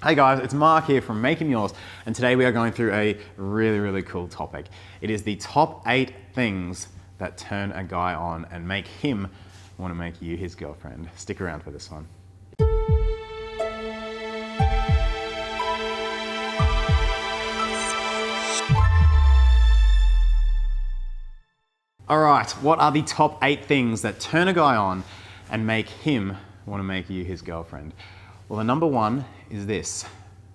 Hey guys, it's Mark here from Making Yours, and today we are going through a really cool topic. It is the top 8 things that turn a guy on and make him want to make you his girlfriend. Stick around for this one. Alright, what are the top 8 things that turn a guy on and make him want to make you his girlfriend? Well, the number 1 is this: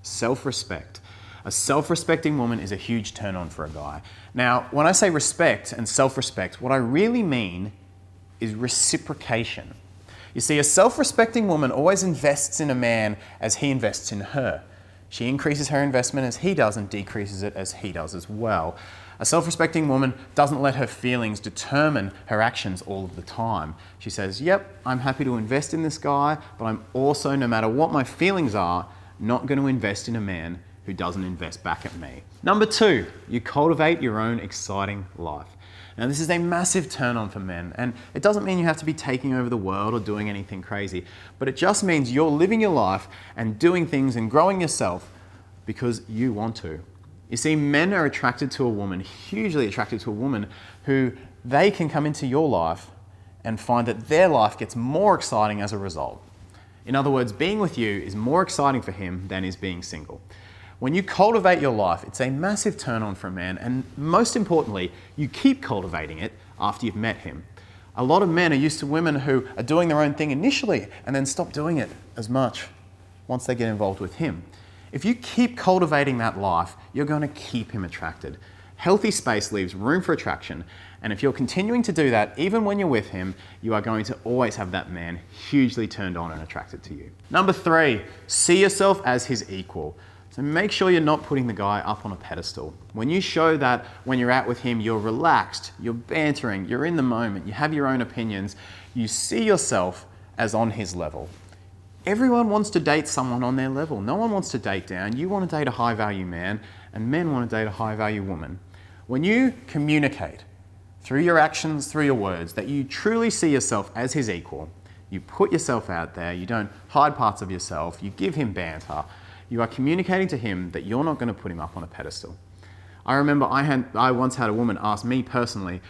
self-respect. A self-respecting woman is a huge turn on for a guy. Now, when I say respect and self-respect, what I really mean is reciprocation. You see, a self-respecting woman always invests in a man as he invests in her. She increases her investment as he does and decreases it as he does as well. A self-respecting woman doesn't let her feelings determine her actions all of the time. She says, yep, I'm happy to invest in this guy, but I'm also, no matter what my feelings are, not going to invest in a man who doesn't invest back at me. Number 2, you cultivate your own exciting life. Now, this is a massive turn on for men, and it doesn't mean you have to be taking over the world or doing anything crazy, but it just means you're living your life and doing things and growing yourself because you want to. You see, men are attracted to a woman, hugely attracted to a woman, who they can come into your life and find that their life gets more exciting as a result. In other words, being with you is more exciting for him than is being single. When you cultivate your life, it's a massive turn on for a man, and most importantly, you keep cultivating it after you've met him. A lot of men are used to women who are doing their own thing initially and then stop doing it as much once they get involved with him. If you keep cultivating that life, you're going to keep him attracted. Healthy space leaves room for attraction, and if you're continuing to do that, even when you're with him, you are going to always have that man hugely turned on and attracted to you. Number 3, see yourself as his equal. So make sure you're not putting the guy up on a pedestal. When you show that when you're out with him, you're relaxed, you're bantering, you're in the moment, you have your own opinions, you see yourself as on his level. Everyone wants to date someone on their level. No one wants to date down. You want to date a high value man, and men want to date a high value woman. When you communicate through your actions, through your words, that you truly see yourself as his equal, you put yourself out there, you don't hide parts of yourself, you give him banter, you are communicating to him that you're not going to put him up on a pedestal. I remember I once had a woman ask me personally,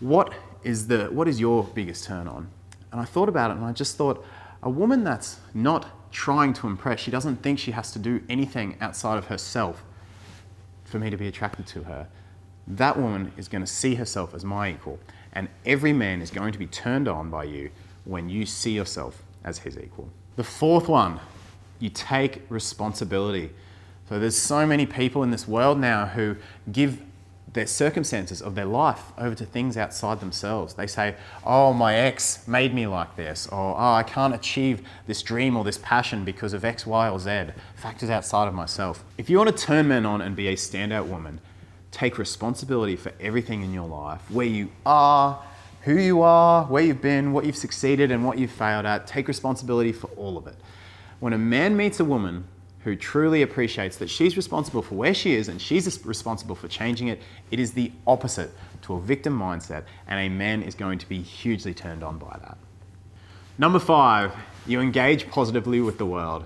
what is your biggest turn on? And I thought about it and I just thought, a woman that's not trying to impress, she doesn't think she has to do anything outside of herself for me to be attracted to her. That woman is going to see herself as my equal, and every man is going to be turned on by you when you see yourself as his equal. The 4th one, you take responsibility. So there's so many people in this world now who give their circumstances of their life over to things outside themselves. They say, oh, my ex made me like this, or oh, I can't achieve this dream or this passion because of X, Y, or Z, factors outside of myself. If you want to turn men on and be a standout woman, take responsibility for everything in your life, where you are, who you are, where you've been, what you've succeeded and what you've failed at. Take responsibility for all of it. When a man meets a woman who truly appreciates that she's responsible for where she is and she's responsible for changing it, it is the opposite to a victim mindset, and a man is going to be hugely turned on by that. Number 5, you engage positively with the world.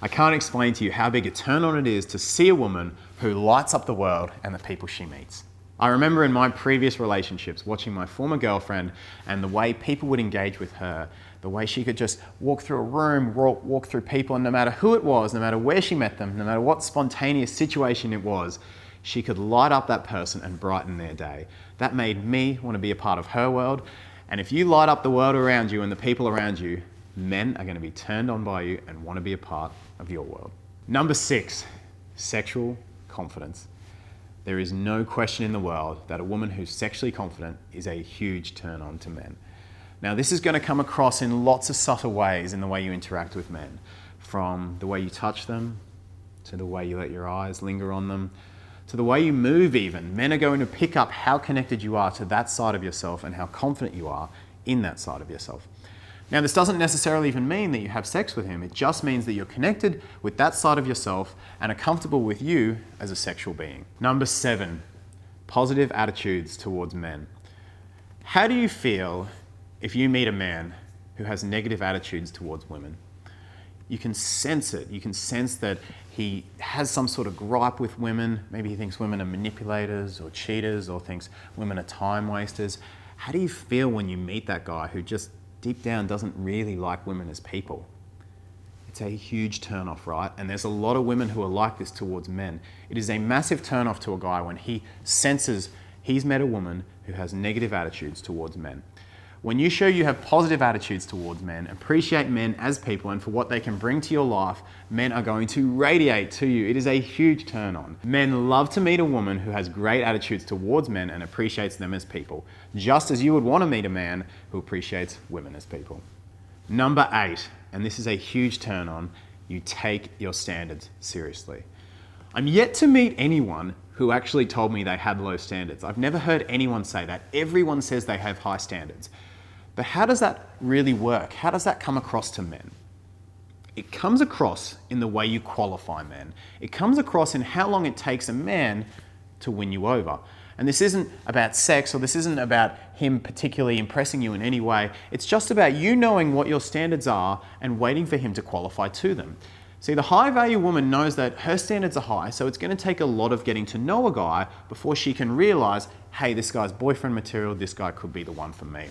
I can't explain to you how big a turn on it is to see a woman who lights up the world and the people she meets. I remember in my previous relationships watching my former girlfriend and the way people would engage with her, the way she could just walk through a room, walk through people, and no matter who it was, no matter where she met them, no matter what spontaneous situation it was, she could light up that person and brighten their day. That made me want to be a part of her world. And if you light up the world around you and the people around you, men are going to be turned on by you and want to be a part of your world. Number 6, sexual confidence. There is no question in the world that a woman who's sexually confident is a huge turn on to men. Now, this is going to come across in lots of subtle ways in the way you interact with men, from the way you touch them, to the way you let your eyes linger on them, to the way you move even. Men are going to pick up how connected you are to that side of yourself and how confident you are in that side of yourself. Now, this doesn't necessarily even mean that you have sex with him. It just means that you're connected with that side of yourself and are comfortable with you as a sexual being. Number 7, positive attitudes towards men. How do you feel if you meet a man who has negative attitudes towards women? you can sense it. You can sense that he has some sort of gripe with women. Maybe he thinks women are manipulators or cheaters, or thinks women are time wasters. How do you feel when you meet that guy who just deep down doesn't really like women as people? It's a huge turnoff, right? And there's a lot of women who are like this towards men. It is a massive turnoff to a guy when he senses he's met a woman who has negative attitudes towards men. When you show you have positive attitudes towards men, appreciate men as people and for what they can bring to your life, men are going to radiate to you. It is a huge turn on. Men love to meet a woman who has great attitudes towards men and appreciates them as people, just as you would want to meet a man who appreciates women as people. Number 8, and this is a huge turn on, you take your standards seriously. I'm yet to meet anyone who actually told me they had low standards. I've never heard anyone say that. Everyone says they have high standards. But how does that really work? How does that come across to men? It comes across in the way you qualify men. It comes across in how long it takes a man to win you over. And this isn't about sex, or this isn't about him particularly impressing you in any way. It's just about you knowing what your standards are and waiting for him to qualify to them. See, the high value woman knows that her standards are high, so it's going to take a lot of getting to know a guy before she can realize, hey, this guy's boyfriend material, this guy could be the one for me.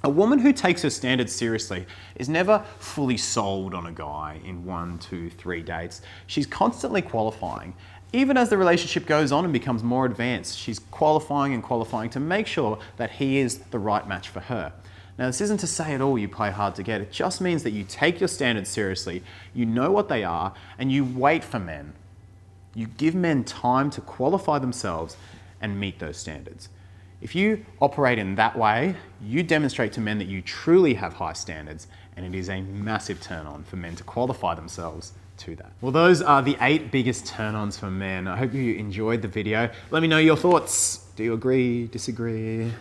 A woman who takes her standards seriously is never fully sold on a guy in 1, 2, 3 dates. She's constantly qualifying. Even as the relationship goes on and becomes more advanced, she's qualifying and qualifying to make sure that he is the right match for her. Now, this isn't to say at all you play hard to get. It just means that you take your standards seriously, you know what they are, and you wait for men. You give men time to qualify themselves and meet those standards. If you operate in that way, you demonstrate to men that you truly have high standards, and it is a massive turn on for men to qualify themselves to that. Well, those are the 8 biggest turn-ons for men. I hope you enjoyed the video. Let me know your thoughts. Do you agree, disagree?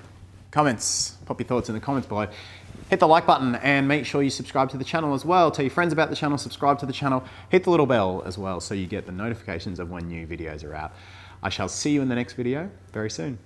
Comments, pop your thoughts in the comments below. Hit the like button and make sure you subscribe to the channel as well. Tell your friends about the channel, subscribe to the channel, hit the little bell as well so you get the notifications of when new videos are out. I shall see you in the next video very soon.